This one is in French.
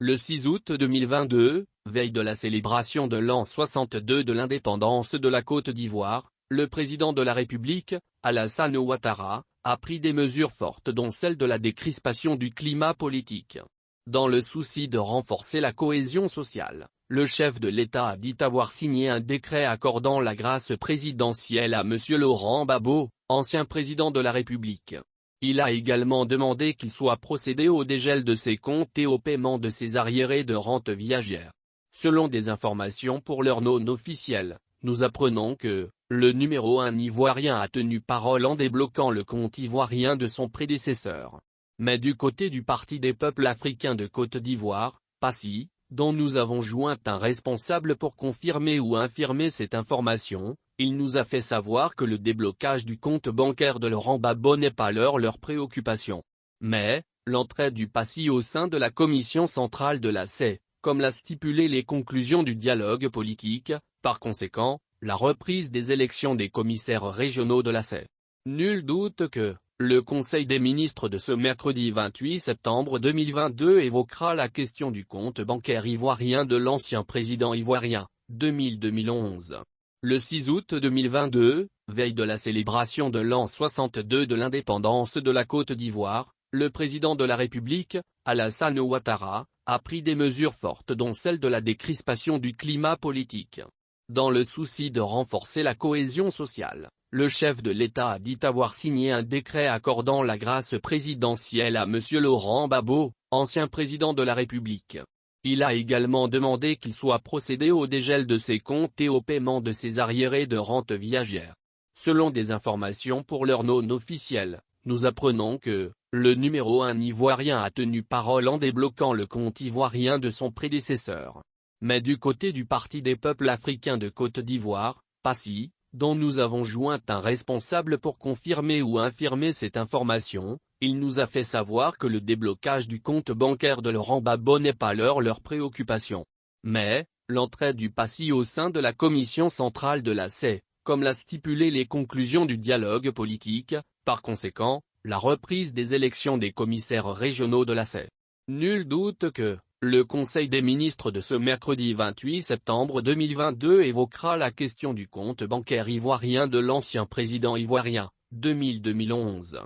Le 6 août 2022, veille de la célébration de l'an 62 de l'indépendance de la Côte d'Ivoire, le président de la République, Alassane Ouattara, a pris des mesures fortes dont celle de la décrispation du climat politique. Dans le souci de renforcer la cohésion sociale, le chef de l'État a dit avoir signé un décret accordant la grâce présidentielle à M. Laurent Gbagbo, ancien président de la République. Il a également demandé qu'il soit procédé au dégel de ses comptes et au paiement de ses arriérés de rente viagère. Selon des informations pour l'heure non officielles, nous apprenons que le numéro 1 ivoirien a tenu parole en débloquant le compte ivoirien de son prédécesseur. Mais du côté du Parti des peuples africains de Côte d'Ivoire, PASI, dont nous avons joint un responsable pour confirmer ou infirmer cette information, il nous a fait savoir que le déblocage du compte bancaire de Laurent Gbagbo n'est pas leur préoccupation. Mais, l'entrée du PASI au sein de la commission centrale de la CEI, comme l'a stipulé les conclusions du dialogue politique, par conséquent, la reprise des élections des commissaires régionaux de la CEI. Nul doute que le Conseil des ministres de ce mercredi 28 septembre 2022 évoquera la question du compte bancaire ivoirien de l'ancien président ivoirien, 2000-2011. Le 6 août 2022, veille de la célébration de l'an 62 de l'indépendance de la Côte d'Ivoire, le président de la République, Alassane Ouattara, a pris des mesures fortes dont celle de la décrispation du climat politique. Dans le souci de renforcer la cohésion sociale, le chef de l'État a dit avoir signé un décret accordant la grâce présidentielle à M. Laurent Gbagbo, ancien président de la République. Il a également demandé qu'il soit procédé au dégel de ses comptes et au paiement de ses arriérés de rente viagère. Selon des informations pour l'heure non officielles, nous apprenons que le numéro 1 ivoirien a tenu parole en débloquant le compte ivoirien de son prédécesseur. Mais du côté du Parti des peuples africains de Côte d'Ivoire, PASI, dont nous avons joint un responsable pour confirmer ou infirmer cette information, il nous a fait savoir que le déblocage du compte bancaire de Laurent Gbagbo n'est pas leur préoccupation. Mais, l'entrée du PASI au sein de la commission centrale de la CEI, comme l'a stipulé les conclusions du dialogue politique, par conséquent, la reprise des élections des commissaires régionaux de la CEI. Nul doute que le Conseil des ministres de ce mercredi 28 septembre 2022 évoquera la question du compte bancaire ivoirien de l'ancien président ivoirien, 2000-2011.